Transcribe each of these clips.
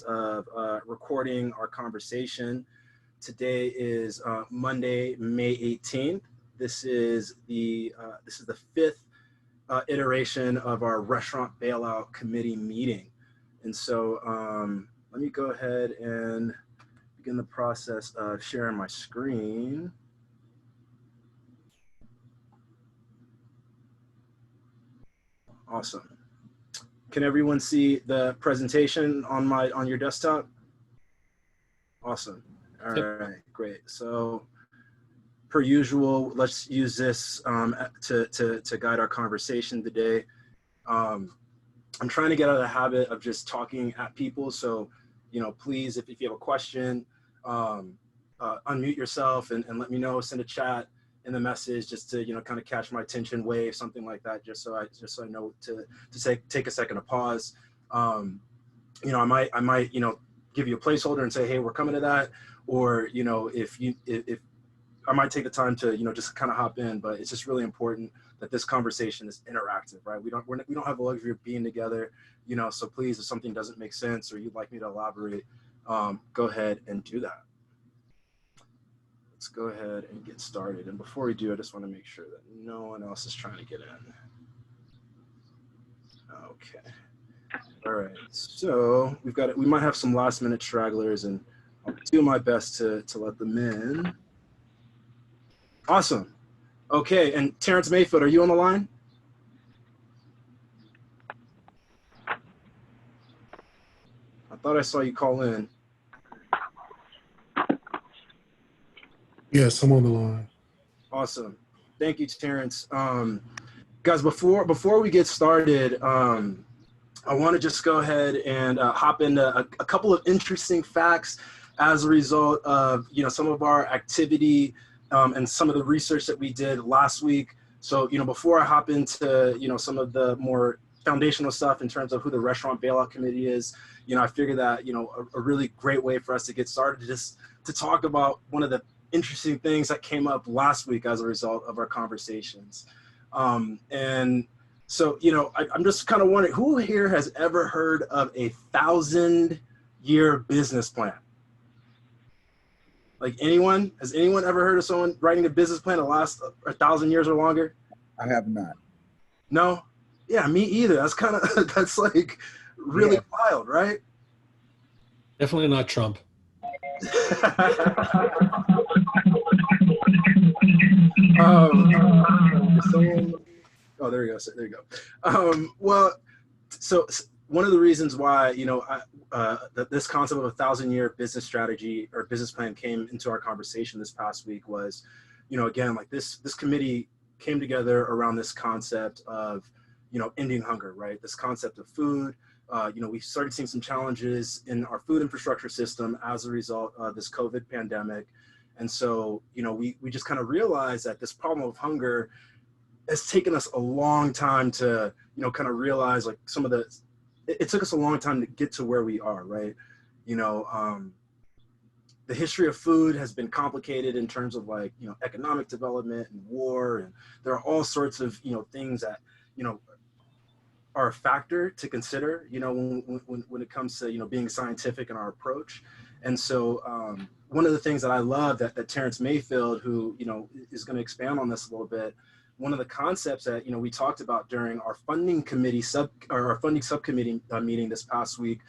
of recording our conversation. Today is Monday, May 18th. This is the fifth iteration of our Restaurant Bailout Committee meeting. And so let me go ahead and begin the process of sharing my screen. Awesome. Can everyone see the presentation on your desktop? Awesome. All right, great. So per usual, let's use this to guide our conversation today. I'm trying to get out of the habit of just talking at people. So, please, if you have a question, unmute yourself and let me know, send a chat in the message just to, kind of catch my attention, wave, something like that, just so I know to take a second to pause. I might, give you a placeholder and say, hey, we're coming to that. Or, if I might take the time to, just kind of hop in, but it's just really important that this conversation is interactive, right? We don't have the luxury of being together, so please, if something doesn't make sense or you'd like me to elaborate, go ahead and do that. Let's go ahead and get started. And before we do, I just want to make sure that no one else is trying to get in. Okay. All right. So we might have some last minute stragglers, and I'll do my best to let them in. Awesome. Okay. And Terrence Mayfield, are you on the line? I thought I saw you call in. Yes, I'm on the line. Awesome. Thank you, Terrence. Guys, before we get started, I want to just go ahead and hop into a couple of interesting facts as a result of, some of our activity and some of the research that we did last week. So, before I hop into, some of the more foundational stuff in terms of who the Restaurant Bailout Committee is, I figured that, a really great way for us to get started just to talk about one of the interesting things that came up last week as a result of our conversations. And so, I'm just kind of wondering, who here has ever heard of a 1,000-year business plan? Like anyone? Has anyone ever heard of someone writing a business plan that lasts 1,000 years or longer? I have not. No? Yeah, me either. That's like really wild, right? Definitely not Trump. Oh, there you go. There you go. Well, so one of the reasons why, this concept of a 1,000-year business strategy or business plan came into our conversation this past week was, again, like this committee came together around this concept of, ending hunger, right? This concept of food. We started seeing some challenges in our food infrastructure system as a result of this COVID pandemic. And so, we just kind of realized that this problem of hunger has taken us a long time to, kind of realize like some of it took us a long time to get to where we are, right? The history of food has been complicated in terms of like, economic development and war. And there are all sorts of, things that, are a factor to consider, when it comes to, being scientific in our approach. And so one of the things that I love that Terrence Mayfield, who, is going to expand on this a little bit, one of the concepts that, we talked about during our funding subcommittee meeting this past week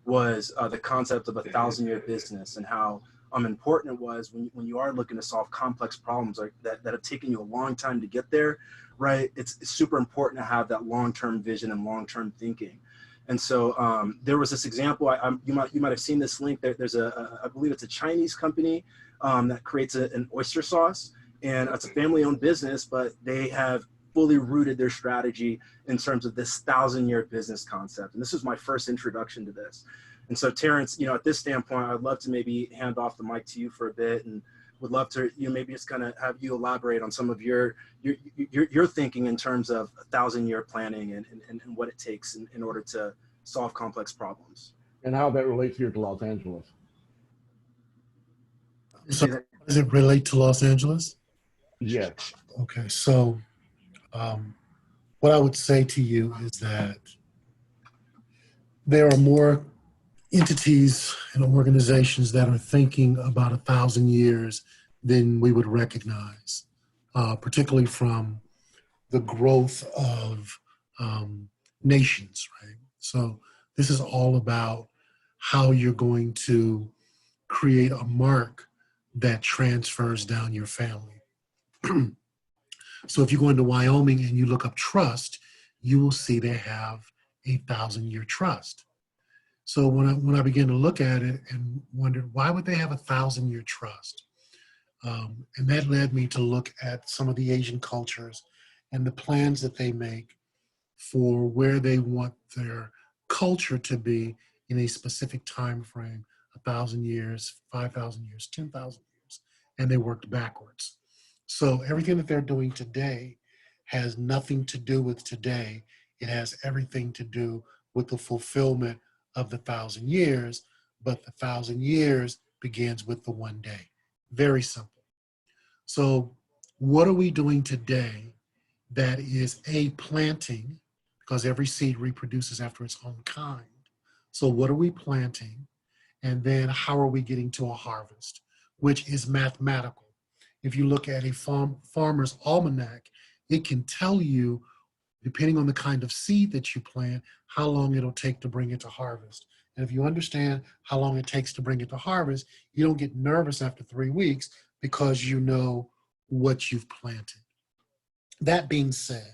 was the concept of a 1,000-year business and how important it was when you are looking to solve complex problems like that have taken you a long time to get there, right? It's super important to have that long-term vision and long-term thinking. And so there was this example, you might have seen this link. There's I believe it's a Chinese company that creates an oyster sauce, and it's a family-owned business, but they have fully rooted their strategy in terms of this 1,000-year business concept. And this was my first introduction to this. And so Terrence, at this standpoint, I'd love to maybe hand off the mic to you for a bit, and would love to, maybe just kind of have you elaborate on some of your thinking in terms of 1,000-year planning and what it takes in order to solve complex problems. And how that relates here to Los Angeles. So does it relate to Los Angeles? Yes. Okay, so what I would say to you is that there are more entities and organizations that are thinking about 1,000 years than we would recognize, particularly from the growth of nations, right? So this is all about how you're going to create a mark that transfers down your family. So if you go into Wyoming and you look up trust, you will see they have a 1,000-year trust. So when I began to look at it and wondered why would they have a 1,000-year trust, and that led me to look at some of the Asian cultures and the plans that they make for where they want their culture to be in a specific time frame, 1,000 years, 5,000 years, 10,000 years, and they worked backwards. So everything that they're doing today has nothing to do with today. It has everything to do with the fulfillment of the 1,000 years, but the 1,000 years begins with the one day. Very simple. So what are we doing today that is a planting, because every seed reproduces after its own kind. So what are we planting? And then how are we getting to a harvest, which is mathematical. If you look at a farmer's almanac, it can tell you, depending on the kind of seed that you plant, how long it'll take to bring it to harvest. And if you understand how long it takes to bring it to harvest, you don't get nervous after 3 weeks because you know what you've planted. That being said,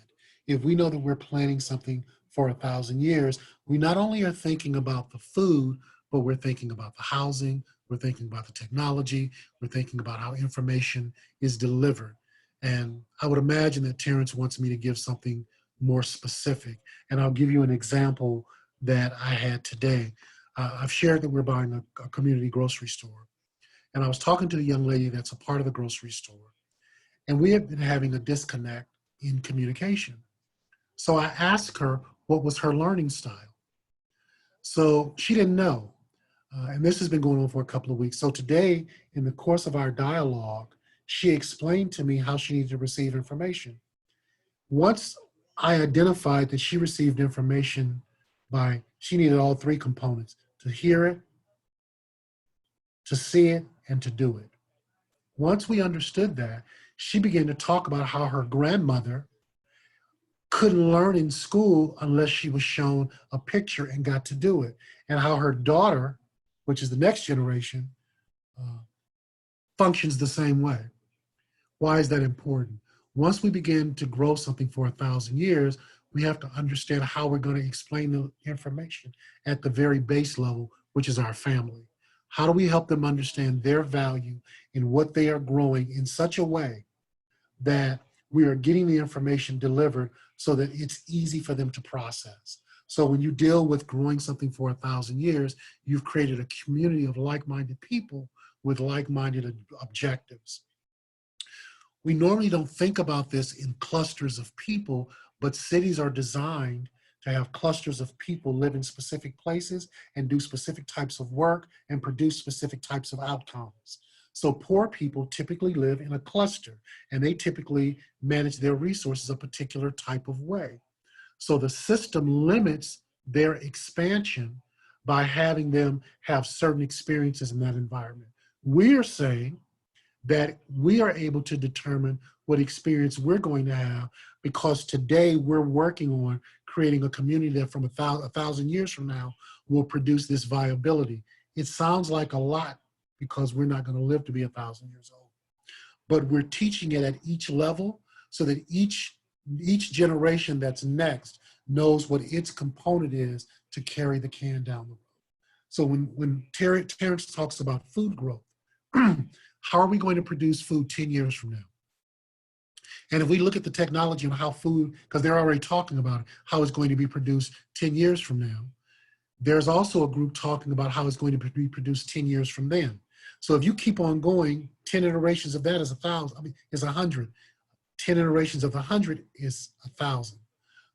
if we know that we're planting something for 1,000 years, we not only are thinking about the food, but we're thinking about the housing, we're thinking about the technology, we're thinking about how information is delivered. And I would imagine that Terrence wants me to give something more specific. And I'll give you an example that I had today. I've shared that we're buying a community grocery store. And I was talking to a young lady that's a part of the grocery store. And we have been having a disconnect in communication. So I asked her what was her learning style. So she didn't know. And this has been going on for a couple of weeks. So today, in the course of our dialogue, she explained to me how she needed to receive information. Once I identified that she received information she needed all three components: to hear it, to see it, and to do it. Once we understood that, she began to talk about how her grandmother couldn't learn in school unless she was shown a picture and got to do it, and how her daughter, which is the next generation, functions the same way. Why is that important? Once we begin to grow something for 1,000 years, we have to understand how we're going to explain the information at the very base level, which is our family. How do we help them understand their value in what they are growing in such a way that we are getting the information delivered so that it's easy for them to process? So when you deal with growing something for 1,000 years, you've created a community of like-minded people with like-minded objectives. We normally don't think about this in clusters of people, but cities are designed to have clusters of people live in specific places and do specific types of work and produce specific types of outcomes. So poor people typically live in a cluster, and they typically manage their resources a particular type of way. So the system limits their expansion by having them have certain experiences in that environment. We are saying that we are able to determine what experience we're going to have, because today we're working on creating a community that from 1,000 years from now will produce this viability. It sounds like a lot because we're not going to live to be 1,000 years old, but we're teaching it at each level so that each generation that's next knows what its component is to carry the can down the road. So when Terrence talks about food growth, how are we going to produce food 10 years from now? And if we look at the technology and how food, because they're already talking about it, how it's going to be produced 10 years from now, there's also a group talking about how it's going to be produced 10 years from then. So if you keep on going, 10 iterations of that is 1,000, is 100. 10 iterations of 100 is 1,000.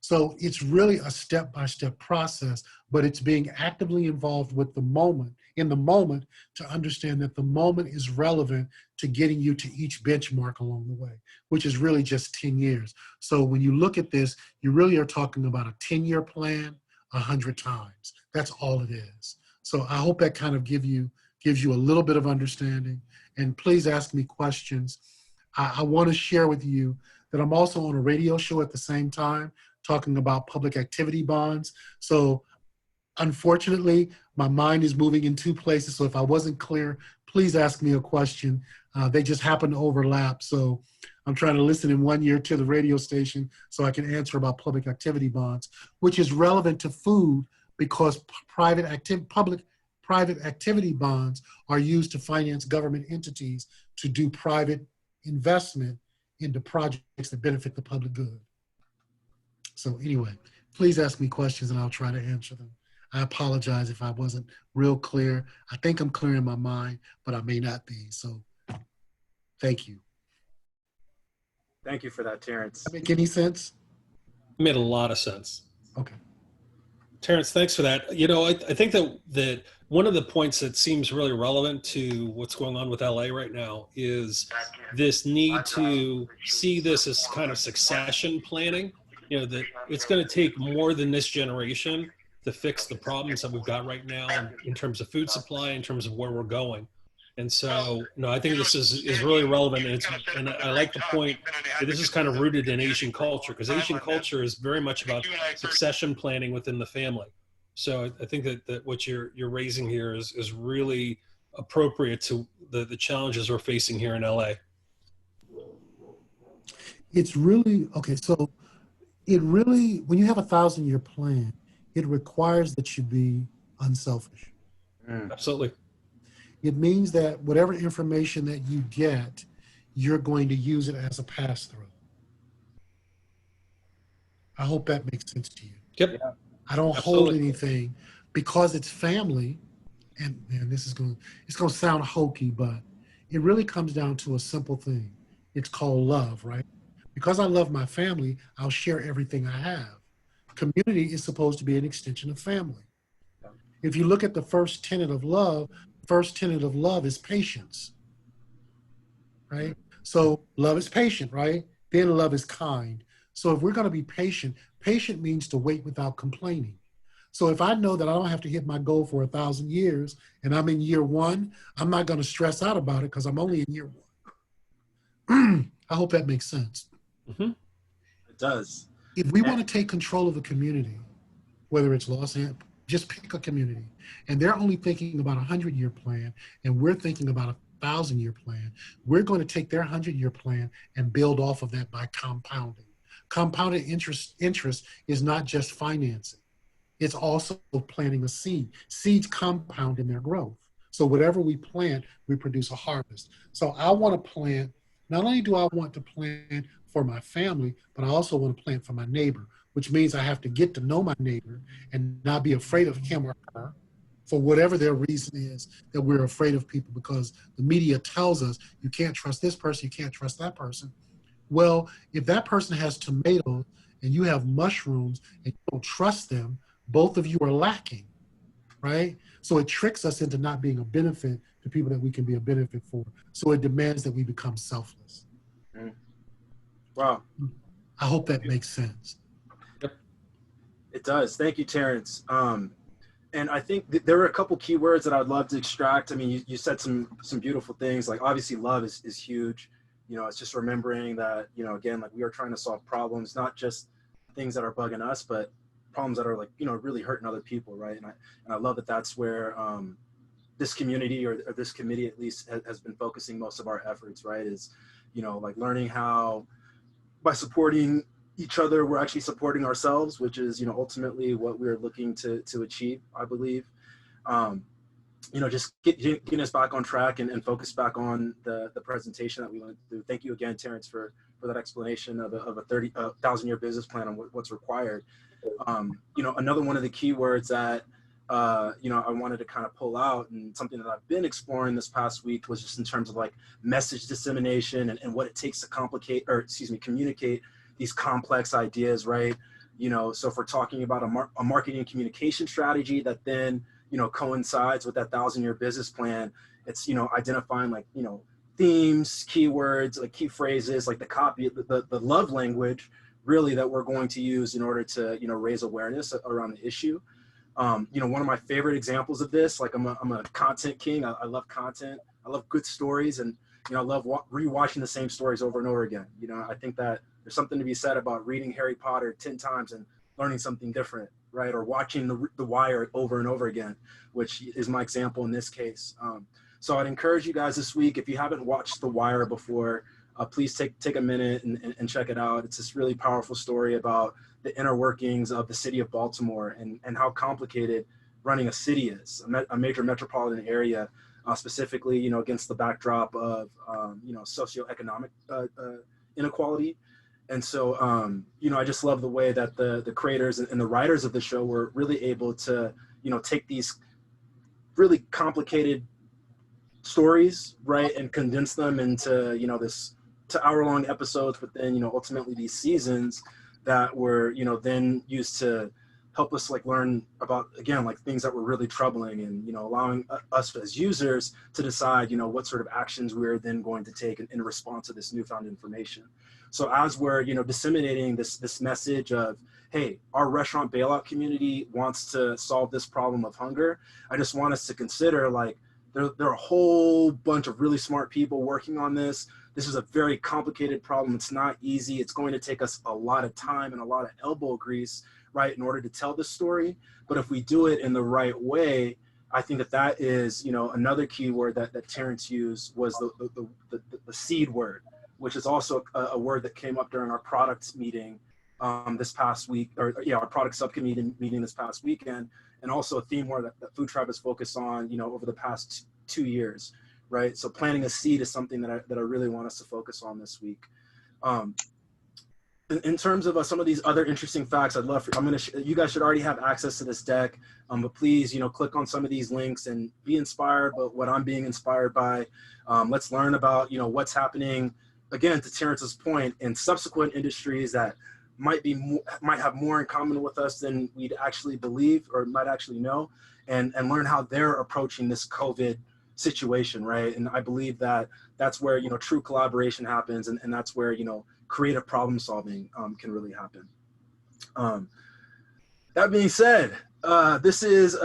So it's really a step-by-step process, but it's being actively involved with the moment, in the moment, to understand that the moment is relevant to getting you to each benchmark along the way, which is really just 10 years. So when you look at this, you really are talking about a 10-year plan 100 times. That's all it is. So I hope that kind of gives you a little bit of understanding. And please ask me questions. I want to share with you that I'm also on a radio show at the same time talking about public activity bonds. So unfortunately, my mind is moving in two places. So if I wasn't clear, please ask me a question. They just happen to overlap. So I'm trying to listen in one ear to the radio station so I can answer about public activity bonds, which is relevant to food because private activity bonds are used to finance government entities to do private investment into projects that benefit the public good. So anyway, please ask me questions and I'll try to answer them. I apologize if I wasn't real clear. I think I'm clear in my mind, but I may not be. So thank you. Thank you for that, Terrence. Does that make any sense? It made a lot of sense. Okay. Terrence, thanks for that. You know, I think that one of the points that seems really relevant to what's going on with LA right now is this need to see this as kind of succession planning. You know, that it's going to take more than this generation to fix the problems that we've got right now in terms of food supply, in terms of where we're going. And so, no, I think this is really relevant. And I like the point that this is kind of rooted in Asian culture, because Asian culture is very much about succession planning within the family. So I think that what you're raising here is really appropriate to the challenges we're facing here in LA. It's really, okay, so it really, when you have a 1,000-year plan, it requires that you be unselfish. Absolutely. It means that whatever information that you get, you're going to use it as a pass-through. I hope that makes sense to you. Yep. I don't hold anything because it's family, and man, it's going to sound hokey, but it really comes down to a simple thing. It's called love, right? Because I love my family, I'll share everything I have. Community is supposed to be an extension of family. If you look at the first tenet of love is patience, right? So love is patient, right? Then love is kind. So if we're going to be patient, patient means to wait without complaining. So if I know that I don't have to hit my goal for 1,000 years and I'm in year one, I'm not going to stress out about it because I'm only in year one. I hope that makes sense. Mm-hmm. It does. If we want to take control of the community, whether it's Los Angeles, just pick a community, and they're only thinking about a 100-year plan, and we're thinking about a 1,000-year plan. We're going to take their 100-year plan and build off of that by compounding. Compounded interest is not just financing. It's also planting a seed. Seeds compound in their growth. So whatever we plant, we produce a harvest. So I want to plant, not only do I want to plant for my family, but I also want to plant for my neighbor, which means I have to get to know my neighbor and not be afraid of him or her for whatever their reason is that we're afraid of people, because the media tells us you can't trust this person, you can't trust that person. Well, if that person has tomatoes and you have mushrooms and you don't trust them, both of you are lacking, right? So it tricks us into not being a benefit to people that we can be a benefit for. So it demands that we become selfless. Wow. I hope that makes sense. It does. Thank you, Terrence. And I think there were a couple keywords that I'd love to extract. I mean, you said some beautiful things, like obviously love is huge. You know, it's just remembering that, you know, again, like we are trying to solve problems, not just things that are bugging us, but problems that are like, you know, really hurting other people, right? And I love that that's where this community or this committee at least has been focusing most of our efforts, right? Is, you know, like learning how by supporting each other, we're actually supporting ourselves, which is, you know, ultimately what we're looking to achieve, I believe. You know, just getting us back on track and focus back on the presentation that we went through. Thank you again, Terrence, for that explanation of a 1,000-year business plan and what's required. You know, another one of the keywords that, you know, I wanted to kind of pull out, and something that I've been exploring this past week, was just in terms of like message dissemination and what it takes to communicate these complex ideas, right? You know, so if we're talking about a marketing communication strategy that then, you know, coincides with that 1,000-year business plan, it's, you know, identifying like, you know, themes, keywords, like key phrases, like the copy, the love language really that we're going to use in order to, you know, raise awareness around the issue. You know, one of my favorite examples of this, like I'm a content king. I love content. I love good stories, and you know, I love rewatching the same stories over and over again. You know, I think that there's something to be said about reading Harry Potter 10 times and learning something different, right? Or watching The Wire over and over again, which is my example in this case. So I'd encourage you guys this week, if you haven't watched The Wire before, please take a minute and check it out. It's this really powerful story about the inner workings of the city of Baltimore and how complicated running a city is, a major metropolitan area, specifically, you know, against the backdrop of, you know, socioeconomic inequality. And so, you know, I just love the way that the creators and the writers of the show were really able to, you know, take these really complicated stories, right, and condense them into, you know, this to hour-long episodes, but then, you know, ultimately these seasons that were, you know, then used to help us like learn about, again, like things that were really troubling, and, you know, allowing us as users to decide, you know, what sort of actions we're then going to take in response to this newfound information. So as we're, you know, disseminating this message of, hey, our restaurant bailout community wants to solve this problem of hunger, I just want us to consider, like, there are a whole bunch of really smart people working on this. This is a very complicated problem. It's not easy. It's going to take us a lot of time and a lot of elbow grease, right, in order to tell this story. But if we do it in the right way, I think that is, you know, another key word that Terrence used was the seed word, which is also a word that came up during our product meeting this past week, or our product subcommittee meeting this past weekend, and also a theme word that Food Tribe has focused on, you know, over the past 2 years, right? So planting a seed is something that I really want us to focus on this week. In terms of some of these other interesting facts, I'd love for, you guys should already have access to this deck, but please, you know, click on some of these links and be inspired by what I'm being inspired by. Let's learn about, you know, what's happening, again, to Terrence's point, in subsequent industries that might have more in common with us than we'd actually believe or might actually know, and learn how they're approaching this COVID situation, right? And I believe that that's where, you know, true collaboration happens, and that's where, you know, creative problem solving can really happen. That being said, this is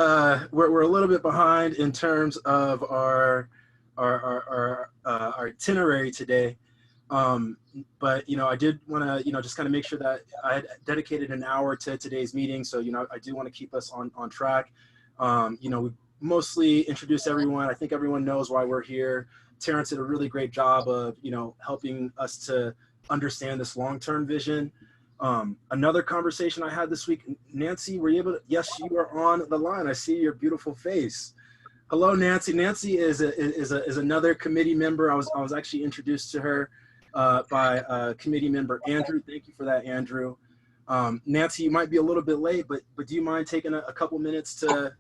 we're a little bit behind in terms of our itinerary today. But, you know, I did want to, you know, just kind of make sure that I had dedicated an hour to today's meeting. So, you know, I do want to keep us on track. You know, we mostly introduced everyone. I think everyone knows why we're here. Terrence did a really great job of, you know, helping us to understand this long-term vision. Another conversation I had this week, Nancy, were you able to, yes, you are on the line. I see your beautiful face. Hello, Nancy. Nancy is another committee member. I was actually introduced to her by committee member Andrew. Thank you for that, Andrew. Nancy, you might be a little bit late, but do you mind taking a couple minutes to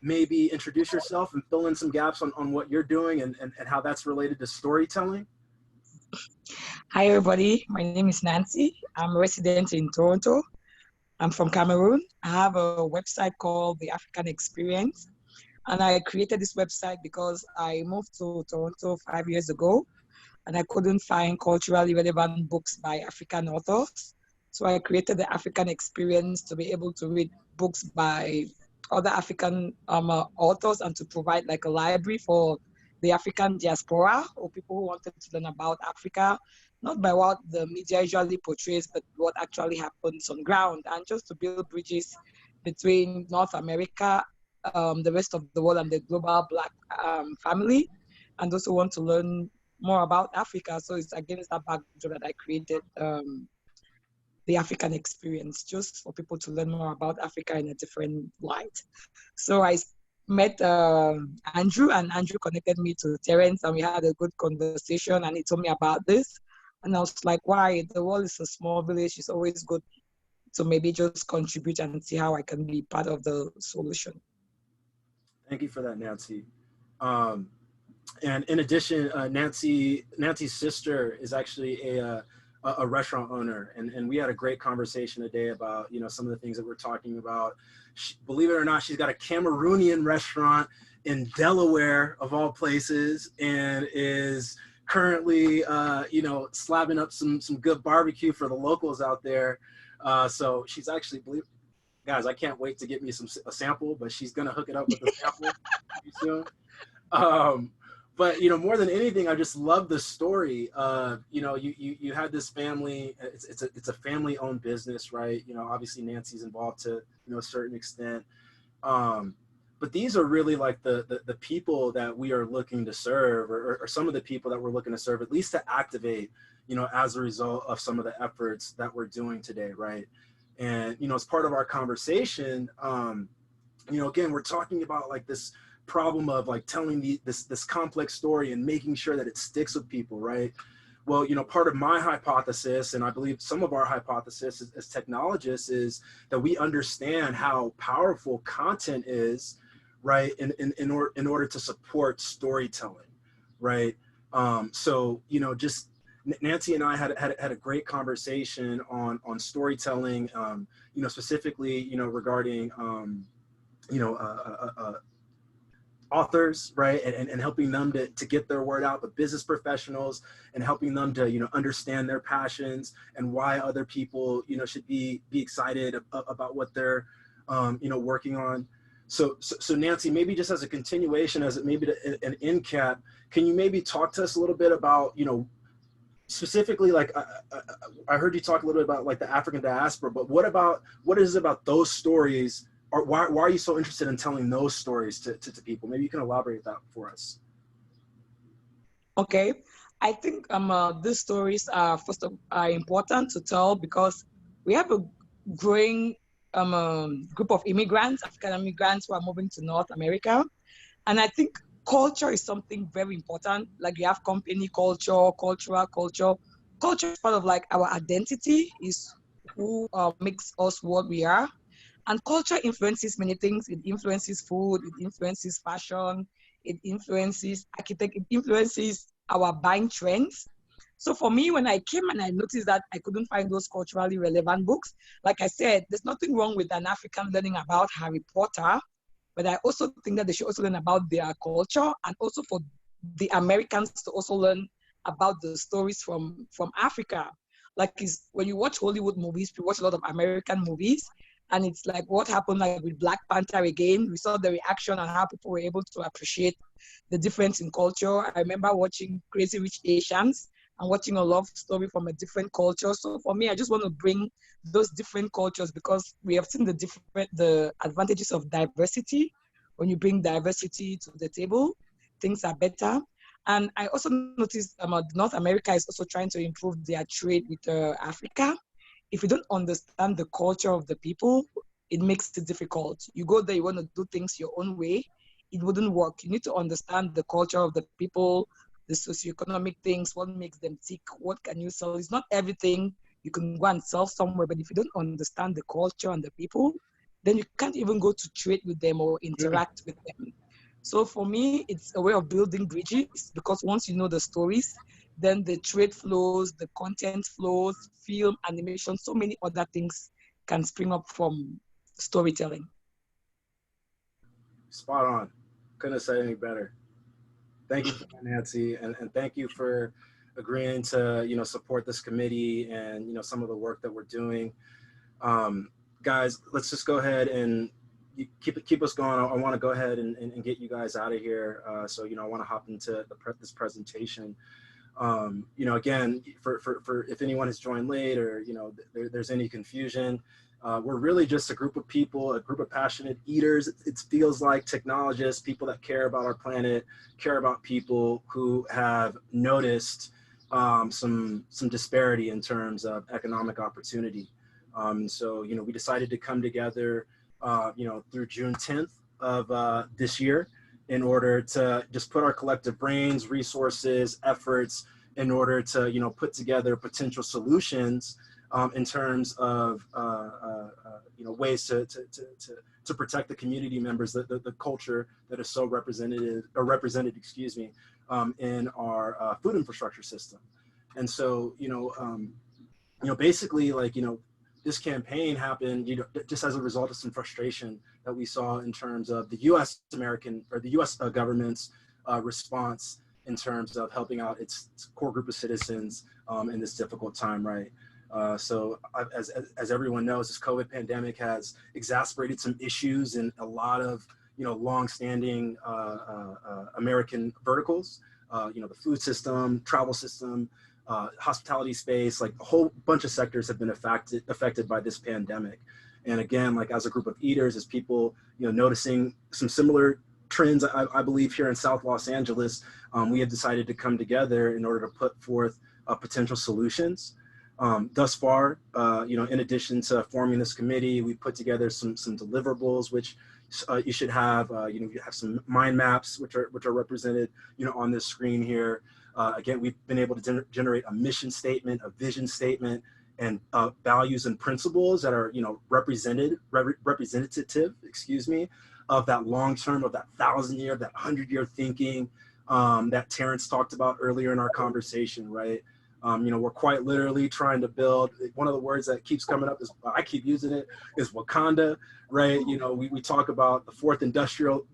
maybe introduce yourself and fill in some gaps on what you're doing and how that's related to storytelling? Hi, everybody. My name is Nancy. I'm a resident in Toronto. I'm from Cameroon. I have a website called The African Experience. And I created this website because I moved to Toronto 5 years ago, and I couldn't find culturally relevant books by African authors. So I created The African Experience to be able to read books by other African authors, and to provide like a library for the African diaspora, or people who wanted to learn about Africa, not by what the media usually portrays, but what actually happens on ground, and just to build bridges between North America, the rest of the world, and the global Black family, and those who want to learn more about Africa. So it's against that backdrop that I created the African Experience, just for people to learn more about Africa in a different light. So I met Andrew, and Andrew connected me to Terrence, and we had a good conversation, and he told me about this. And I was like, why? The world is a small village. It's always good to maybe just contribute and see how I can be part of the solution. Thank you for that, Nancy. And in addition, Nancy's sister is actually a restaurant owner, and we had a great conversation today about, you know, some of the things that we're talking about. Believe it or not, she's got a Cameroonian restaurant in Delaware, of all places, and is currently, you know, slapping up some good barbecue for the locals out there. So she's actually, guys, I can't wait to get me a sample, but she's gonna hook it up with a sample pretty soon. But more than anything, I just love the story. You had this family. It's a family-owned business, right? Obviously Nancy's involved to a certain extent. But these are really like the people that we are looking to serve, or some of the people that we're looking to serve, at least to activate, as a result of some of the efforts that we're doing today, right? And as part of our conversation, again, we're talking about like this problem of like telling this complex story and making sure that it sticks with people, right? Well, part of my hypothesis, and I believe some of our hypothesis as technologists, is that we understand how powerful content is, right, in order to support storytelling, right? So just Nancy and I had a great conversation on storytelling, specifically regarding authors, right, and helping them to get their word out, but business professionals, and helping them to understand their passions and why other people should be excited about what they're working on. So Nancy, maybe just as a continuation, as maybe an end cap, can you maybe talk to us a little bit about specifically, like I heard you talk a little bit about like the African diaspora, but what is it about those stories? Or why are you so interested in telling those stories to people? Maybe you can elaborate that for us. Okay, I think these stories are important to tell because we have a growing group of immigrants, African immigrants, who are moving to North America, and I think culture is something very important. Like you have company culture, cultural culture. Culture is part of like our identity, is who makes us what we are. And culture influences many things. It influences food, it influences fashion, it influences architect, it influences our buying trends. So for me, when I came and I noticed that I couldn't find those culturally relevant books, like I said, there's nothing wrong with an African learning about Harry Potter, but I also think that they should also learn about their culture, and also for the Americans to also learn about the stories from Africa. Like when you watch Hollywood movies, we watch a lot of American movies, and it's like what happened like with Black Panther again. We saw the reaction and how people were able to appreciate the difference in culture. I remember watching Crazy Rich Asians and watching a love story from a different culture. So for me, I just want to bring those different cultures because we have seen the advantages of diversity. When you bring diversity to the table, things are better. And I also noticed North America is also trying to improve their trade with Africa. If you don't understand the culture of the people, it makes it difficult. You go there, you want to do things your own way, it wouldn't work. You need to understand the culture of the people, the socioeconomic things, what makes them tick, what can you sell. It's not everything you can go and sell somewhere, but if you don't understand the culture and the people, then you can't even go to trade with them or interact with them. So for me, it's a way of building bridges, because once you know the stories, then the trade flows, the content flows, film, animation, so many other things can spring up from storytelling. Spot on. Couldn't have said any better. Thank you for that, Nancy, and thank you for agreeing to support this committee and some of the work that we're doing. Guys, let's just go ahead and keep us going. I want to go ahead and get you guys out of here. So I want to hop into this presentation. Again, for if anyone has joined late or there's any confusion, we're really just a group of people, a group of passionate eaters. It feels like technologists, people that care about our planet, care about people, who have noticed some disparity in terms of economic opportunity. So we decided to come together through June 10th of this year, in order to just put our collective brains, resources, efforts in order to put together potential solutions in terms of ways to protect the community members, the culture that is so represented, excuse me, in our food infrastructure system. And so basically, like this campaign happened just as a result of some frustration that we saw in terms of the U.S. government's response in terms of helping out its core group of citizens in this difficult time, right? As everyone knows, this COVID pandemic has exacerbated some issues in a lot of, long-standing American verticals, the food system, travel system, hospitality space, like a whole bunch of sectors have been affected by this pandemic. And again, like as a group of eaters, as people, noticing some similar trends, I believe here in South Los Angeles, we have decided to come together in order to put forth potential solutions. Thus far, in addition to forming this committee, we put together some deliverables, which you should have. You have some mind maps, which are represented, on this screen here. Again, we've been able to generate a mission statement, a vision statement, and values and principles that are, representative, of that long term, of that 1,000-year, that 100-year thinking that Terrence talked about earlier in our conversation, right? We're quite literally trying to build, one of the words that keeps coming up is, I keep using it, is Wakanda, right? We talk about the fourth industrial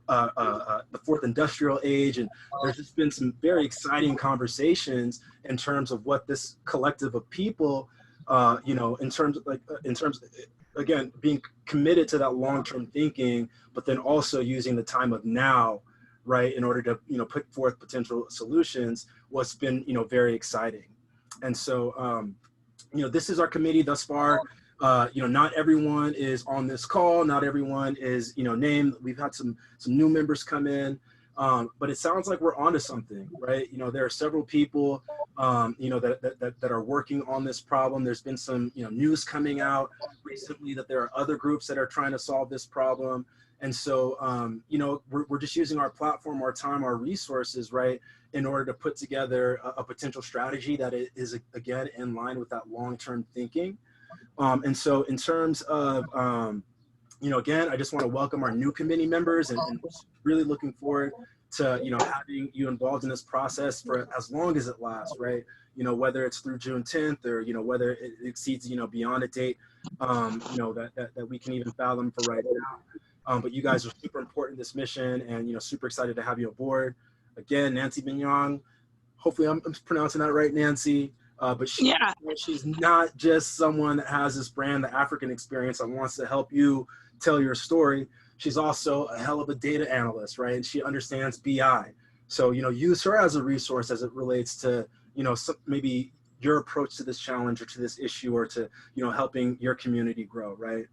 age, and there's just been some very exciting conversations in terms of what this collective of people, in terms of again, being committed to that long-term thinking, but then also using the time of now, right, in order to, put forth potential solutions, what's been, very exciting. And so, this is our committee thus far. Not everyone is on this call. Not everyone is, named. We've had some new members come in, but it sounds like we're onto something, right? There are several people, that are working on this problem. There's been some, news coming out recently that there are other groups that are trying to solve this problem. And so, we're just using our platform, our time, our resources, right, in order to put together a potential strategy that is, again, in line with that long-term thinking. And so in terms of, again, I just want to welcome our new committee members and really looking forward to, having you involved in this process for as long as it lasts, right? Whether it's through June 10th or, whether it exceeds, beyond a date, that we can even fathom for right now. But you guys are super important in this mission and, super excited to have you aboard. Again, Nancy Binyang, hopefully I'm pronouncing that right, Nancy. But she's not just someone that has this brand, the African experience, that wants to help you tell your story. She's also a hell of a data analyst, right? And she understands BI. So, use her as a resource as it relates to, maybe your approach to this challenge or to this issue or to, helping your community grow, right?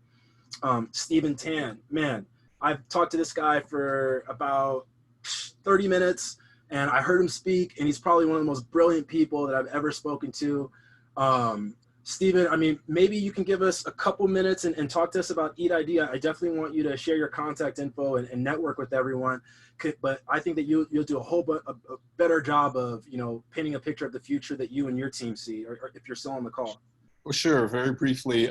Stephen Tan, man, I've talked to this guy for about 30 minutes and I heard him speak, and he's probably one of the most brilliant people that I've ever spoken to. Stephen, I mean, maybe you can give us a couple minutes and talk to us about Eat ID. I definitely want you to share your contact info and network with everyone. But I think that you'll do a better job of, painting a picture of the future that you and your team see, or if you're still on the call. Well, sure. Very briefly,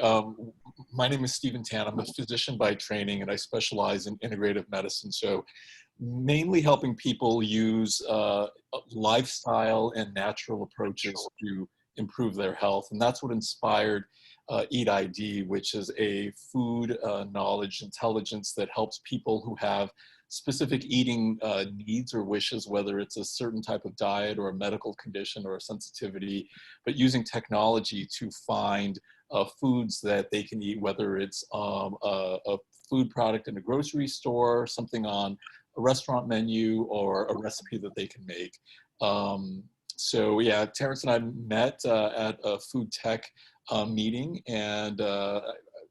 my name is Stephen Tan. I'm a physician by training, and I specialize in integrative medicine. So mainly helping people use lifestyle and natural approaches to improve their health. And that's what inspired Eat ID, which is a food knowledge intelligence that helps people who have specific eating needs or wishes, whether it's a certain type of diet or a medical condition or a sensitivity, but using technology to find foods that they can eat, whether it's a food product in a grocery store, something on a restaurant menu, or a recipe that they can make. So yeah, Terrence and I met at a food tech meeting, and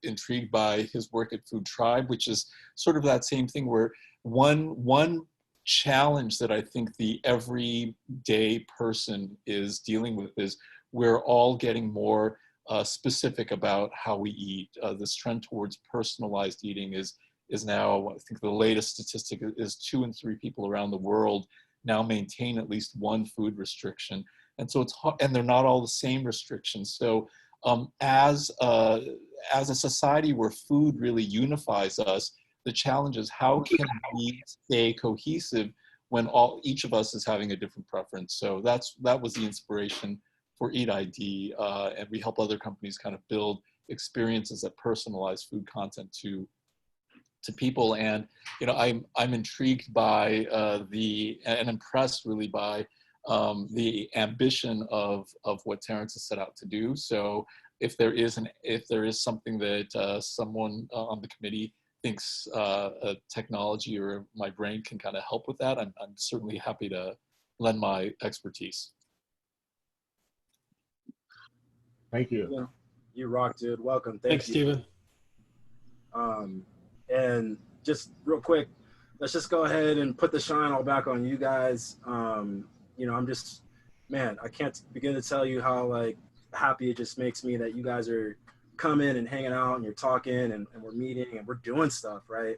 intrigued by his work at Food Tribe, which is sort of that same thing where one challenge that I think the everyday person is dealing with is we're all getting more specific about how we eat. This trend towards personalized eating is now, I think the latest statistic is 2 in 3 people around the world now maintain at least one food restriction. And so it's hard, and they're not all the same restrictions. So as a society where food really unifies us, the challenge is how can we stay cohesive when each of us is having a different preference. So that was the inspiration for Eat ID, and we help other companies kind of build experiences that personalize food content to people. And I'm intrigued by and impressed really by the ambition of what Terrence has set out to do. So if there is something that someone on the committee thinks a technology or my brain can kind of help with that, I'm certainly happy to lend my expertise. Thank you. Yeah, you rock, dude. Welcome. Thanks, You. Stephen. And just real quick, let's just go ahead and put the shine all back on you guys. You know, I'm just, man, I can't begin to tell you how like happy it just makes me that you guys are coming and hanging out and you're talking and we're meeting and we're doing stuff, right?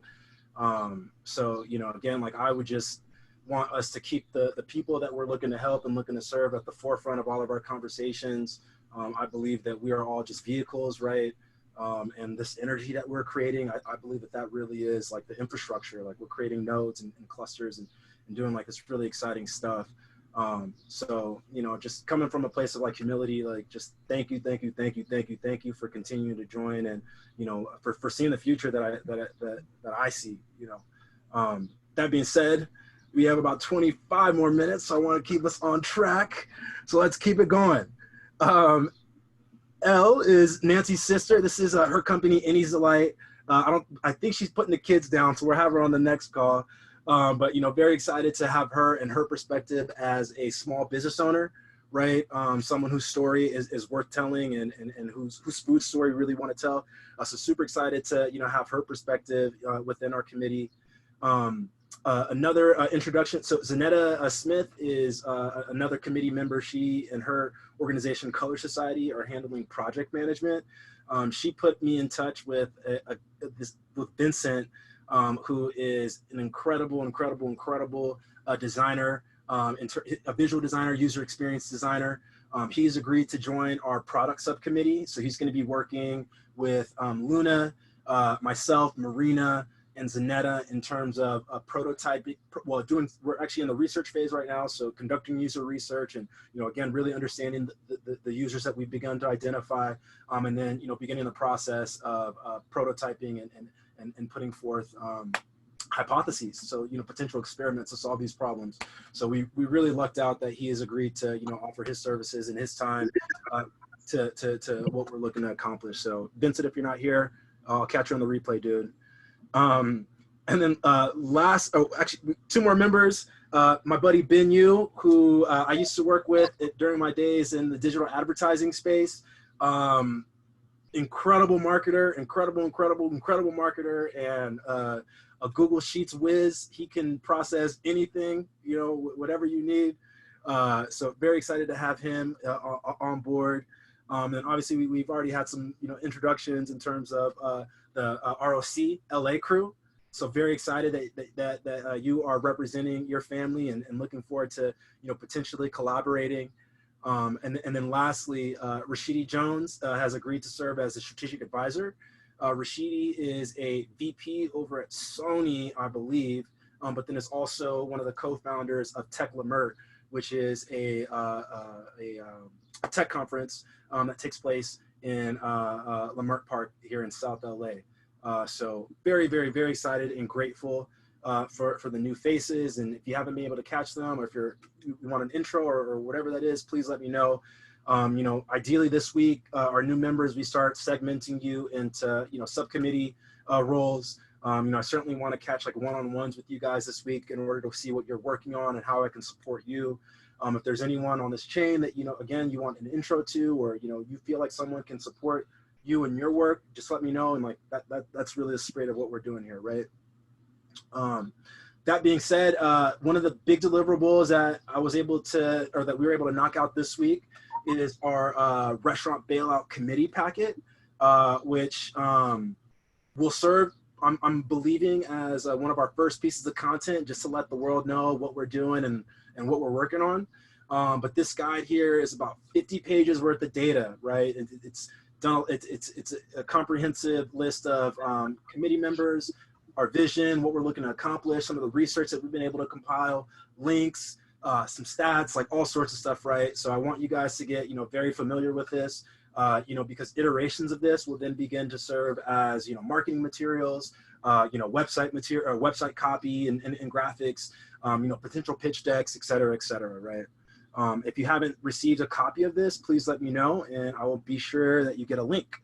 So, you know, again, like I would just want us to keep the people that we're looking to help and looking to serve at the forefront of all of our conversations. I believe that we are all just vehicles, right? And this energy that we're creating, I believe that that really is like the infrastructure, like we're creating nodes and clusters and doing like this really exciting stuff. So, you know, just coming from a place of like humility, like just thank you for continuing to join and, you know, for seeing the future that I see, you know. That being said, we have about 25 more minutes, so I want to keep us on track. So let's keep it going. Elle is Nancy's sister. This is her company, Any's Delight. I think she's putting the kids down, so we'll have her on the next call. But, you know, very excited to have her and her perspective as a small business owner, right? Someone whose story is worth telling and whose food story we really want to tell. So super excited to, you know, have her perspective within our committee. Another introduction. So Zanetta Smith is another committee member. She and her organization, Color Society, are handling project management. She put me in touch with with Vincent, who is an incredible designer, a visual designer, user experience designer. He's agreed to join our product subcommittee. So he's going to be working with Luna, myself, Marina, and Zanetta in terms of prototyping. Well, we're actually in the research phase right now, so conducting user research and, you know, again, really understanding the users that we've begun to identify, and then, you know, beginning the process of prototyping and putting forth hypotheses, so, you know, potential experiments to solve these problems. So we really lucked out that he has agreed to, you know, offer his services and his time to what we're looking to accomplish. So Vincent, if you're not here, I'll catch you on the replay, dude. And then actually 2 more members, my buddy Ben Yu, who I used to work with during my days in the digital advertising space. Incredible marketer, incredible marketer, and a Google Sheets whiz. He can process anything, you know, whatever you need. So very excited to have him on board. And obviously we've already had some, you know, introductions in terms of the ROC LA crew. So very excited that you are representing your family and looking forward to, you know, potentially collaborating. And then lastly, Rashidi Jones has agreed to serve as a strategic advisor. Rashidi is a VP over at Sony, I believe, but then is also one of the co-founders of Tech Lamert, which is a tech conference that takes place in Lamert Park here in South LA. So very excited and grateful for the new faces. And if you haven't been able to catch them, or if you want an intro or whatever that is, please let me know. You know, ideally this week, our new members, we start segmenting you into, you know, subcommittee roles. You know, I certainly want to catch like one-on-ones with you guys this week in order to see what you're working on and how I can support you. If there's anyone on this chain that, you know, again, you want an intro to, or, you know, you feel like someone can support you and your work, just let me know. And like that's really the spirit of what we're doing here, right? That being said, one of the big deliverables that we were able to knock out this week is our restaurant bailout committee packet, which will serve, I'm believing, as one of our first pieces of content, just to let the world know what we're doing and what we're working on. But this guide here is about 50 pages worth of data, right? It's a comprehensive list of committee members, our vision, what we're looking to accomplish, some of the research that we've been able to compile, links, some stats, like all sorts of stuff, right? So I want you guys to get, you know, very familiar with this, you know, because iterations of this will then begin to serve as, you know, marketing materials, you know, website material, or website copy and graphics, you know, potential pitch decks, et cetera, right? If you haven't received a copy of this, please let me know, and I will be sure that you get a link.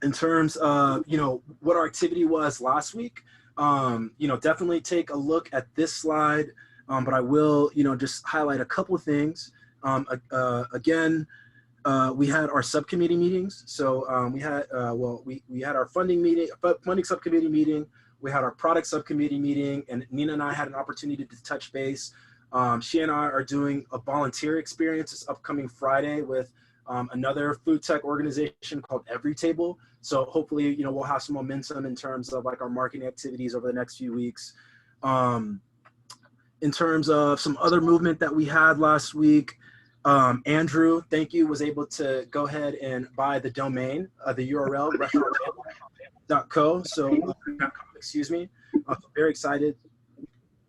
In terms of, what our activity was last week, definitely take a look at this slide, but I will, just highlight a couple of things. Again, we had our subcommittee meetings. So we had, we had our funding subcommittee meeting. We had our product subcommittee meeting, and Nina and I had an opportunity to touch base. She and I are doing a volunteer experience this upcoming Friday with another food tech organization called Every Table. So hopefully, we'll have some momentum in terms of like our marketing activities over the next few weeks. In terms of some other movement that we had last week, Andrew, thank you, was able to go ahead and buy the domain, the URL, restaurantbailout.co. So, excuse me, I'm very excited.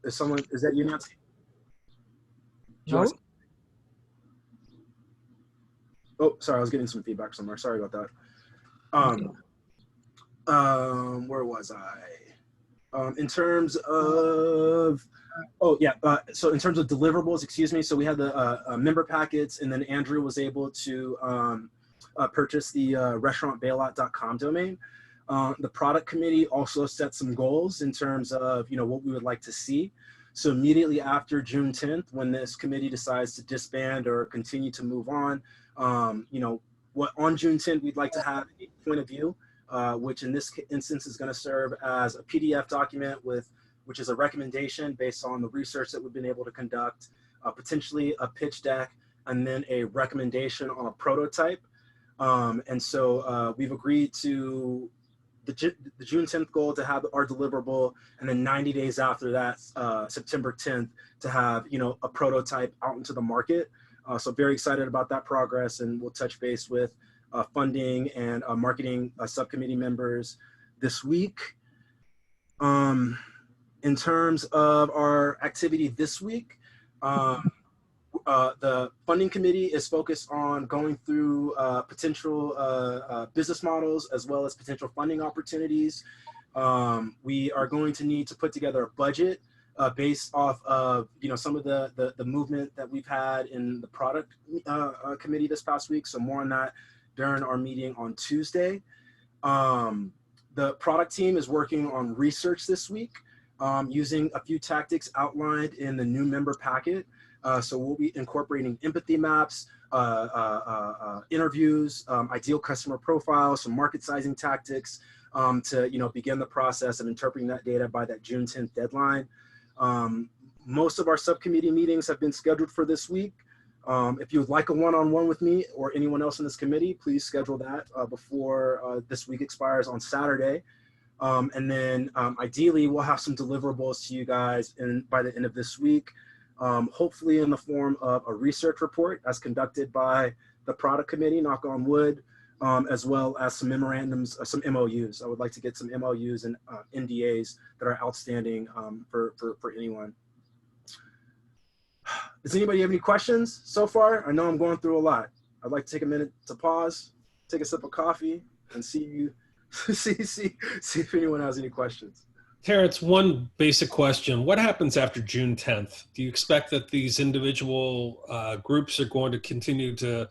Is that you, Nancy? No? Oh, sorry, I was getting some feedback somewhere. Sorry about that. Where was I? In terms of, so in terms of deliverables, excuse me, so we had the member packets, and then Andrew was able to purchase the RestaurantBailout.com domain. The product committee also set some goals in terms of, what we would like to see. So immediately after June 10th, when this committee decides to disband or continue to move on, what on June 10th, we'd like to have a point of view, which in this instance is going to serve as a PDF document which is a recommendation based on the research that we've been able to conduct, potentially a pitch deck, and then a recommendation on a prototype. And so we've agreed to the June 10th goal to have our deliverable, and then 90 days after that, September 10th, to have, a prototype out into the market. So very excited about that progress, and we'll touch base with funding and marketing subcommittee members this week. In terms of our activity this week, the funding committee is focused on going through potential business models as well as potential funding opportunities. We are going to need to put together a budget based off of some of the movement that we've had in the product committee this past week. So more on that during our meeting on Tuesday. The product team is working on research this week using a few tactics outlined in the new member packet. So we'll be incorporating empathy maps, interviews, ideal customer profiles, some market sizing tactics to begin the process of interpreting that data by that June 10th deadline. Most of our subcommittee meetings have been scheduled for this week. If you would like a one-on-one with me or anyone else in this committee, please schedule that before this week expires on Saturday. And then ideally, we'll have some deliverables to you guys by the end of this week, hopefully in the form of a research report as conducted by the product committee, knock on wood, as well as some memorandums, some MOUs. I would like to get some MOUs and NDAs that are outstanding for anyone. Does anybody have any questions so far? I know I'm going through a lot. I'd like to take a minute to pause, take a sip of coffee, and see if anyone has any questions. Terrence, one basic question. What happens after June 10th? Do you expect that these individual groups are going to continue to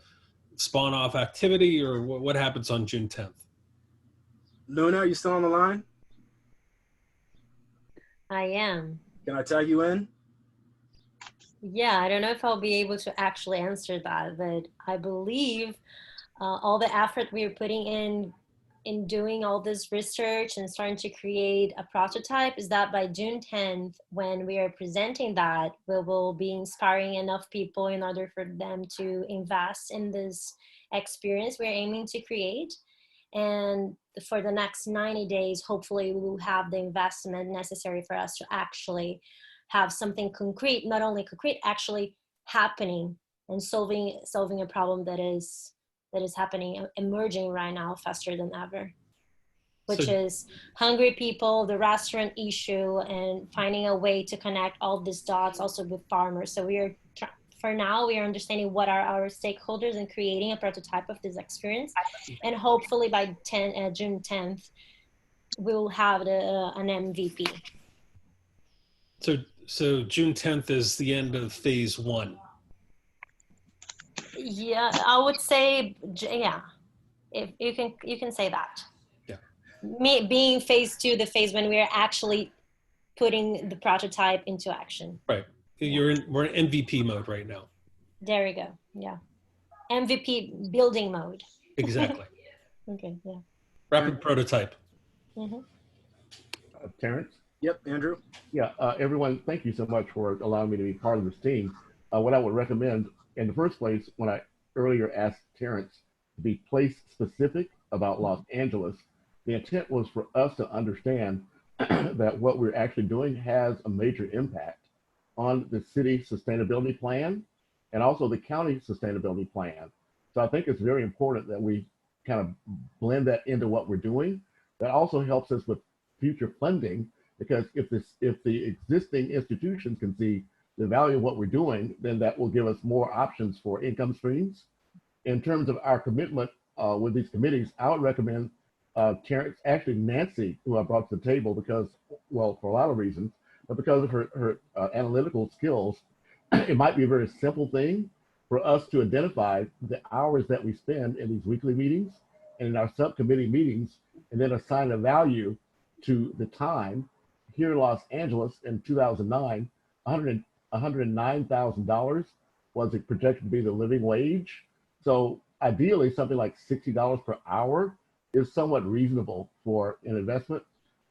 spawn off activity, or what happens on June 10th? Nona, are you still on the line? I am. Can I tag you in? Yeah, I don't know if I'll be able to actually answer that, but I believe all the effort we're putting in doing all this research and starting to create a prototype is that by June 10th, when we are presenting that, we will be inspiring enough people in order for them to invest in this experience we're aiming to create. And for the next 90 days, hopefully we will have the investment necessary for us to actually have something concrete, not only concrete, actually happening and solving a problem that is happening, emerging right now faster than ever, which is hungry people, the restaurant issue, and finding a way to connect all these dots also with farmers. So for now, we are understanding what are our stakeholders and creating a prototype of this experience. And hopefully by June 10th, we will have an MVP. So So June 10th is the end of phase 1. Yeah, I would say, yeah, if you can say that. Yeah. Me being phase 2, the phase when we are actually putting the prototype into action. Right. We're in MVP mode right now. There we go. Yeah. MVP building mode. Exactly. Okay. Yeah. Rapid prototype. Mm-hmm. Terrence? Yep, Andrew. Yeah, everyone, thank you so much for allowing me to be part of this team. What I would recommend in the first place, when I earlier asked Terrence to be place specific about Los Angeles, the intent was for us to understand that what we're actually doing has a major impact on the city sustainability plan and also the county sustainability plan. So I think it's very important that we kind of blend that into what we're doing. That also helps us with future funding, because if the existing institutions can see the value of what we're doing, then that will give us more options for income streams. In terms of our commitment with these committees, I would recommend Terrence, actually Nancy, who I brought to the table because, well, for a lot of reasons, but because of her analytical skills. It might be a very simple thing for us to identify the hours that we spend in these weekly meetings and in our subcommittee meetings, and then assign a value to the time. Here in Los Angeles in 2009, $109,000 was projected to be the living wage. So ideally, something like $60 per hour is somewhat reasonable for an investment.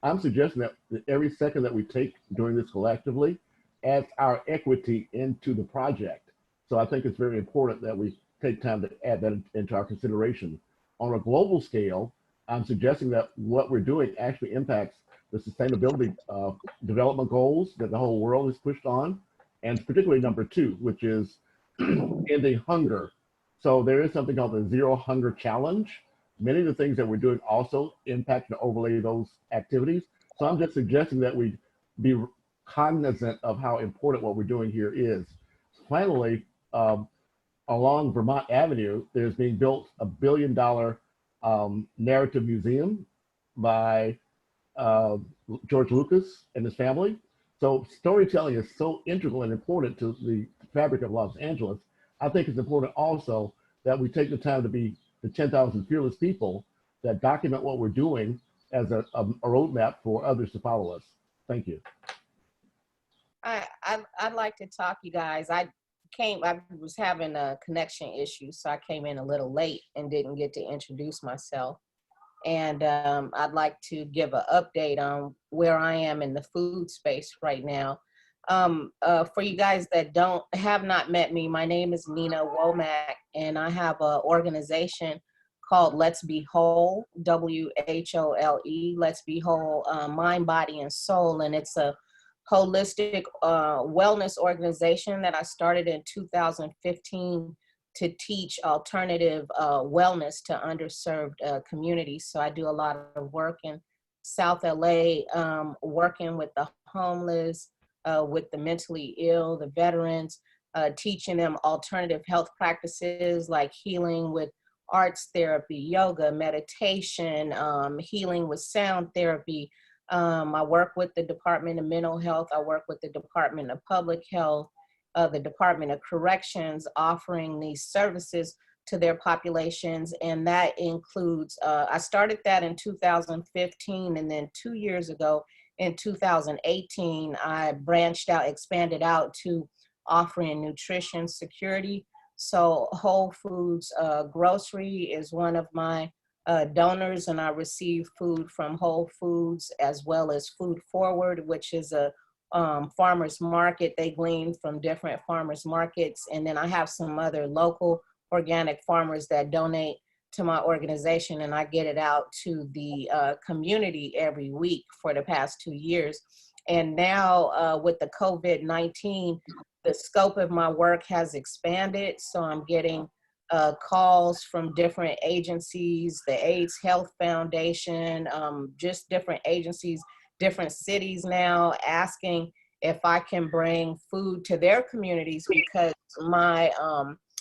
I'm suggesting that every second that we take doing this collectively adds our equity into the project. So I think it's very important that we take time to add that into our consideration. On a global scale, I'm suggesting that what we're doing actually impacts the sustainability development goals that the whole world is pushed on, and particularly number 2, which is ending hunger. So there is something called the Zero Hunger Challenge. Many of the things that we're doing also impact and overlay those activities. So I'm just suggesting that we be cognizant of how important what we're doing here is. Finally, along Vermont Avenue, there's being built a $1 billion narrative museum by George Lucas and his family. So storytelling is so integral and important to the fabric of Los Angeles. I think it's important also that we take the time to be the 10,000 fearless people that document what we're doing as a roadmap for others to follow us. Thank you. I'd like to talk, you guys. I was having a connection issue, so I came in a little late and didn't get to introduce myself. And I'd like to give an update on where I am in the food space right now. For you guys that have not met me, my name is Nina Womack, and I have an organization called Let's Be Whole, WHOLE, Let's Be Whole, Mind, Body, and Soul. And it's a holistic wellness organization that I started in 2015 to teach alternative wellness to underserved communities. So I do a lot of work in South LA, working with the homeless, with the mentally ill, the veterans, teaching them alternative health practices like healing with arts therapy, yoga, meditation, healing with sound therapy. I work with the Department of Mental Health. I work with the Department of Public Health, the Department of Corrections, offering these services to their populations. And that includes, I started that in 2015, and then 2 years ago, in 2018, I branched out, expanded out to offering nutrition security. So Whole Foods Grocery is one of my donors, and I receive food from Whole Foods, as well as Food Forward, which is a farmers market. They glean from different farmers markets. And then I have some other local organic farmers that donate to my organization, and I get it out to the community every week for the past 2 years. And now with the COVID-19, the scope of my work has expanded. So I'm getting calls from different agencies, the AIDS Health Foundation, just different agencies, different cities now, asking if I can bring food to their communities, because my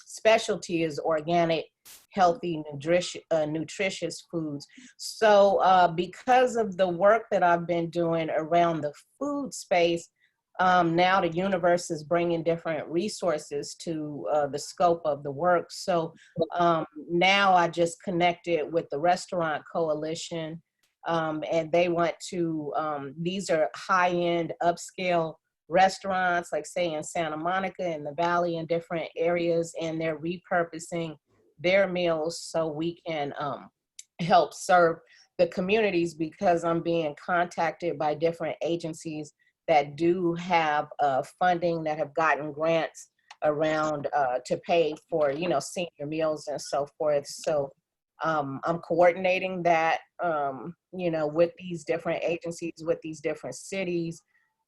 specialty is organic, healthy, nutritious foods. So because of the work that I've been doing around the food space, Now the universe is bringing different resources to the scope of the work. So now I just connected with the Restaurant Coalition, and they want to, these are high-end upscale restaurants, like say in Santa Monica in the Valley and different areas, and they're repurposing their meals so we can help serve the communities, because I'm being contacted by different agencies that do have funding, that have gotten grants around to pay for, you know, senior meals and so forth. So I'm coordinating that, you know, with these different agencies, with these different cities.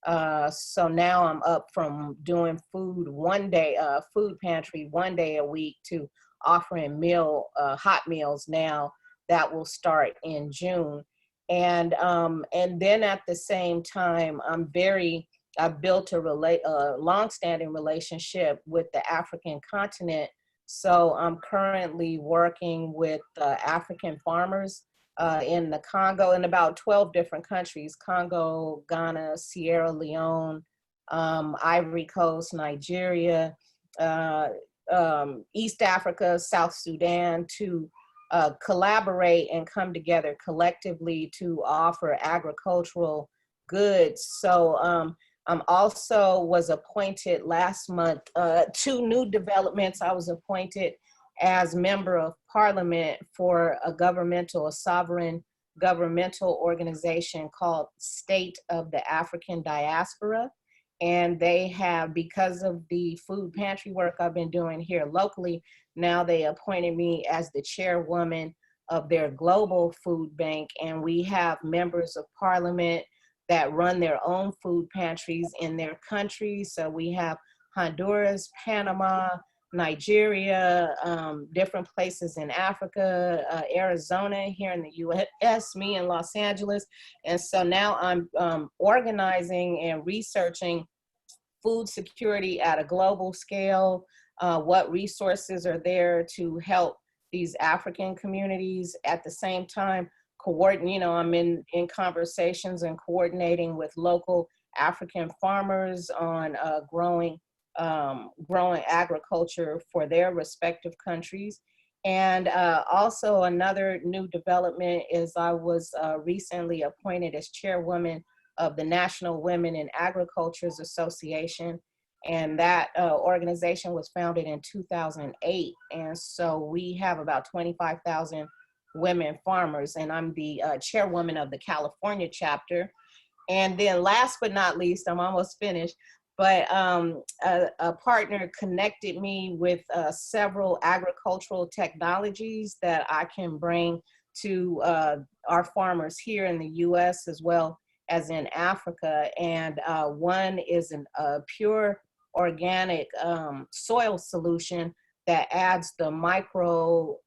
So now I'm up from doing food one day, food pantry 1 day a week, to offering hot meals now. That will start in June. And then at the same time, I built a long-standing relationship with the African continent. So I'm currently working with African farmers in the Congo, in about 12 different countries: Congo, Ghana, Sierra Leone, Ivory Coast, Nigeria, East Africa, South Sudan, to collaborate and come together collectively to offer agricultural goods. So I'm also was appointed last month, 2 new developments. I was appointed as member of parliament for a sovereign governmental organization called State of the African Diaspora. And they have, because of the food pantry work I've been doing here locally, now they appointed me as the chairwoman of their global food bank. And we have members of parliament that run their own food pantries in their countries. So we have Honduras, Panama, Nigeria, different places in Africa, Arizona, here in the US, me in Los Angeles. And so now I'm organizing and researching food security at a global scale, what resources are there to help these African communities. At the same time, I'm in conversations and coordinating with local African farmers on growing agriculture for their respective countries. And also another new development is I was recently appointed as chairwoman of the National Women in Agriculture's Association. And that organization was founded in 2008. And so we have about 25,000 women farmers, and I'm the chairwoman of the California chapter. And then last but not least, I'm almost finished, but a partner connected me with several agricultural technologies that I can bring to our farmers here in the US as well as in Africa. And one is a pure organic soil solution that adds the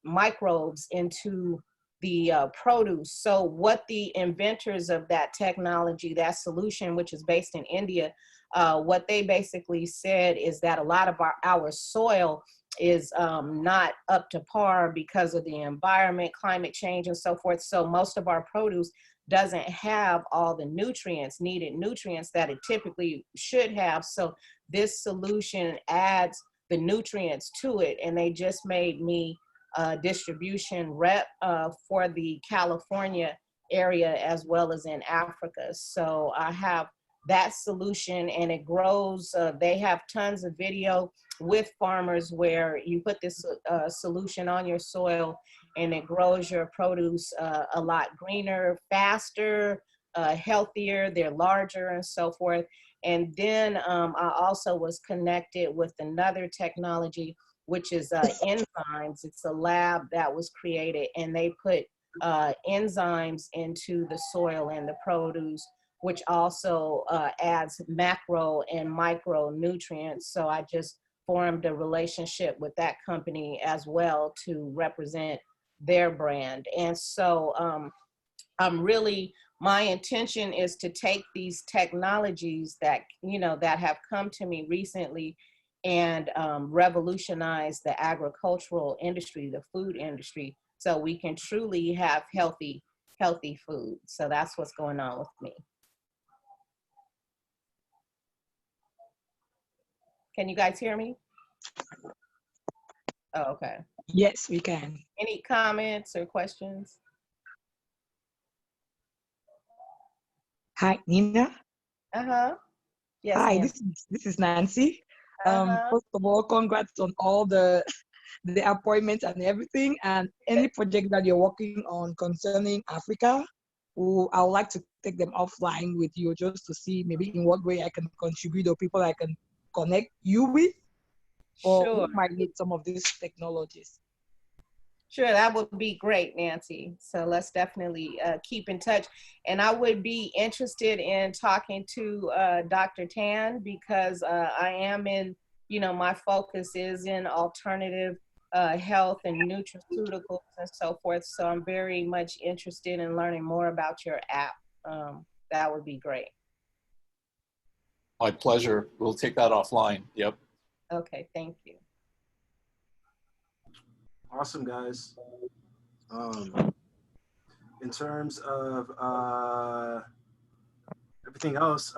microbes into the produce. So what the inventors of that technology, that solution, which is based in India, what they basically said is that a lot of our soil is not up to par because of the environment, climate change, and so forth. So most of our produce doesn't have all the needed nutrients that it typically should have. So this solution adds the nutrients to it. And they just made me distribution rep for the California area as well as in Africa. So I have that solution, and it grows. They have tons of video with farmers where you put this solution on your soil and it grows your produce a lot greener, faster, healthier, they're larger and so forth. And then I also was connected with another technology, which is enzymes. It's a lab that was created, and they put enzymes into the soil and the produce, which also adds macro and micronutrients. So I just formed a relationship with that company as well to represent their brand. And so my intention is to take these technologies that, that have come to me recently and revolutionize the agricultural industry, the food industry, so we can truly have healthy food. So that's what's going on with me. Can you guys hear me? Oh, okay. Yes, we can. Any comments or questions? Hi, Nina. Uh-huh. Yes, Hi, Nancy. this is Nancy. Uh-huh. First of all, congrats on all the appointments and everything, and any project that you're working on concerning Africa. I would like to take them offline with you just to see maybe in what way I can contribute or people I can connect you with, or Sure. who might need some of these technologies. Sure, that would be great, Nancy. So let's definitely keep in touch. And I would be interested in talking to Dr. Tan because I am in, my focus is in alternative health and nutraceuticals and so forth. So I'm very much interested in learning more about your app. That would be great. My pleasure. We'll take that offline. Yep. Okay, thank you. Awesome, guys. In terms of everything else,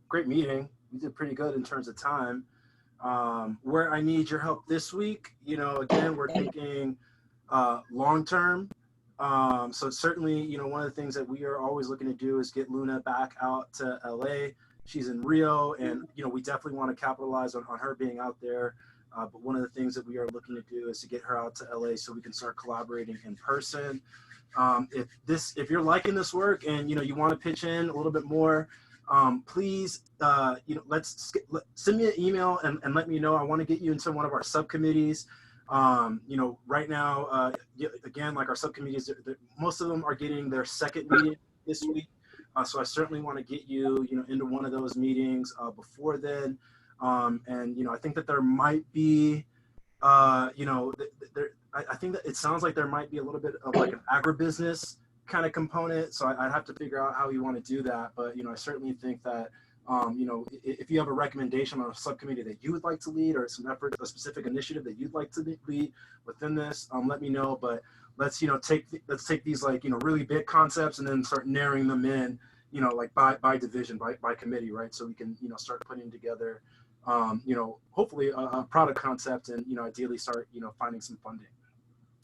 great meeting. We did pretty good in terms of time. Where I need your help this week, again, we're thinking long-term. So certainly, one of the things that we are always looking to do is get Luna back out to LA. She's in Rio, and, we definitely want to capitalize on her being out there. But one of the things that we are looking to do is to get her out to LA so we can start collaborating in person. If you're liking this work and you want to pitch in a little bit more, please send me an email and let me know. I want to get you into one of our subcommittees. Right now, again, like our subcommittees, most of them are getting their second meeting this week. So I certainly want to get you, into one of those meetings before then. And I think that there might be, I think that it sounds like there might be a little bit of like an agribusiness kind of component. So I'd have to figure out how you want to do that. But, I certainly think that, if you have a recommendation on a subcommittee that you would like to lead or some effort, a specific initiative that you'd like to lead within this, let me know. But let's take these like, really big concepts and then start narrowing them in, like by division, by committee, right? So we can, start putting together, hopefully a product concept and, ideally start, finding some funding.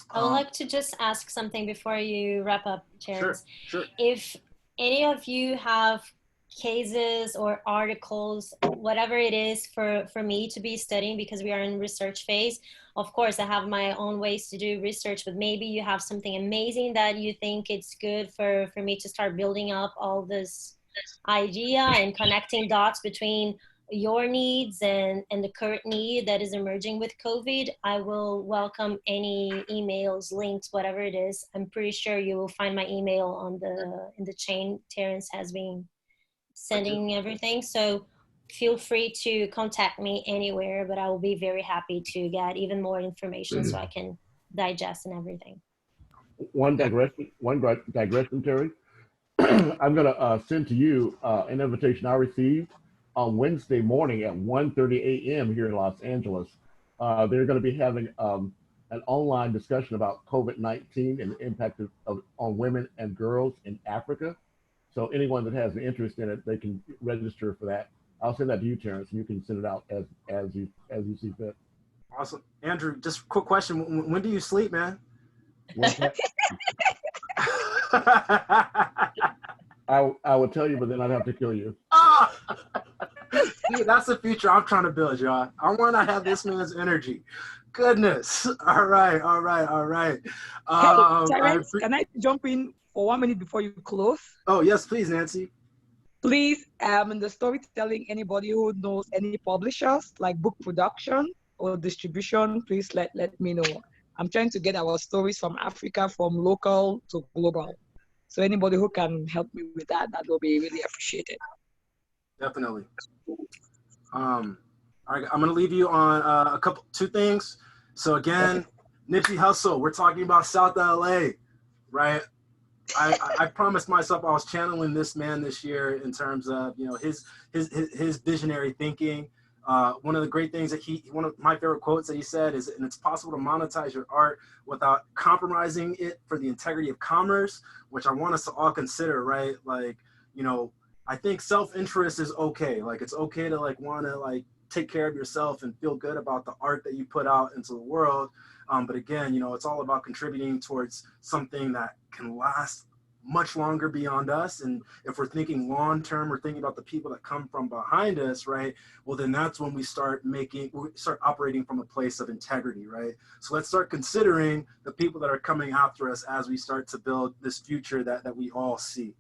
I would like to just ask something before you wrap up, Terrence. Sure. If any of you have cases or articles, whatever it is for me to be studying, because we are in research phase. Of course, I have my own ways to do research, but maybe you have something amazing that you think it's good for me to start building up all this idea and connecting dots between your needs and the current need that is emerging with COVID. I will welcome any emails, links, whatever it is. I'm pretty sure you will find my email in the chain Terrence has been sending everything. So feel free to contact me anywhere, but I will be very happy to get even more information so I can digest and everything. One digression, Terry. I'm going to send to you an invitation I received on Wednesday morning at 1:30 a.m. here in Los Angeles. They're going to be having an online discussion about COVID-19 and the impact on women and girls in Africa. So anyone that has an interest in it, they can register for that. I'll send that to you, Terrence, and you can send it out as you see fit. Awesome. Andrew, just a quick question. When do you sleep, man? I would tell you, but then I'd have to kill you. See, that's the future I'm trying to build, y'all. I want to have this man's energy. Goodness. All right. Hey, Terrence, can I jump in for 1 minute before you close? Oh, yes, please, Nancy. Please, in the storytelling, anybody who knows any publishers, like book production or distribution, please let me know. I'm trying to get our stories from Africa, from local to global. So anybody who can help me with that will be really appreciated. Definitely. All right, I'm gonna leave you on two things. So again, Nipsey Hussle, we're talking about South LA, right? I promised myself I was channeling this man this year in terms of his visionary thinking. One of the great things that one of my favorite quotes that he said is, and it's possible to monetize your art without compromising it for the integrity of commerce, which I want us to all consider, right? Like, I think self-interest is okay. Like, it's okay to want to take care of yourself and feel good about the art that you put out into the world. But again, it's all about contributing towards something that can last much longer beyond us. And if we're thinking long term, we're thinking about the people that come from behind us, right? Well, then that's when we start operating from a place of integrity, right? So let's start considering the people that are coming after us as we start to build this future that we all see.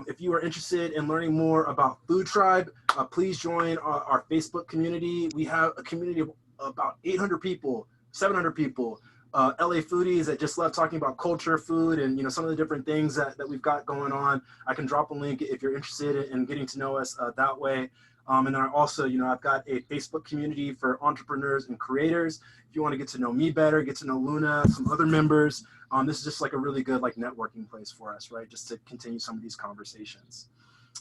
If you are interested in learning more about Food Tribe, please join our Facebook community. We have a community of about 800 people, 700 people, LA foodies that just love talking about culture, food, and some of the different things that we've got going on. I can drop a link if you're interested in getting to know us that way. And then I also, I've got a Facebook community for entrepreneurs and creators. If you want to get to know me better, get to know Luna, some other members, this is just like a really good networking place for us, right? Just to continue some of these conversations.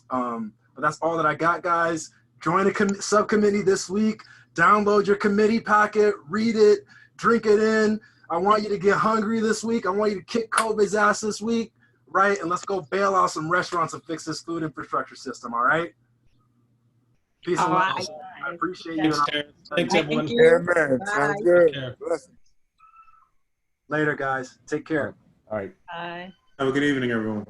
But that's all that I got, guys. Join a subcommittee this week. Download your committee packet, read it, drink it in. I want you to get hungry this week. I want you to kick COVID's ass this week, right? And let's go bail out some restaurants and fix this food infrastructure system, all right? Peace and love. I appreciate you. Thanks, Terrence. Thanks, everyone. Thank you. Yeah, man. Sounds Bye. good. Take care. Blessings. Later, guys. Take care. All right. Bye. Have a good evening, everyone.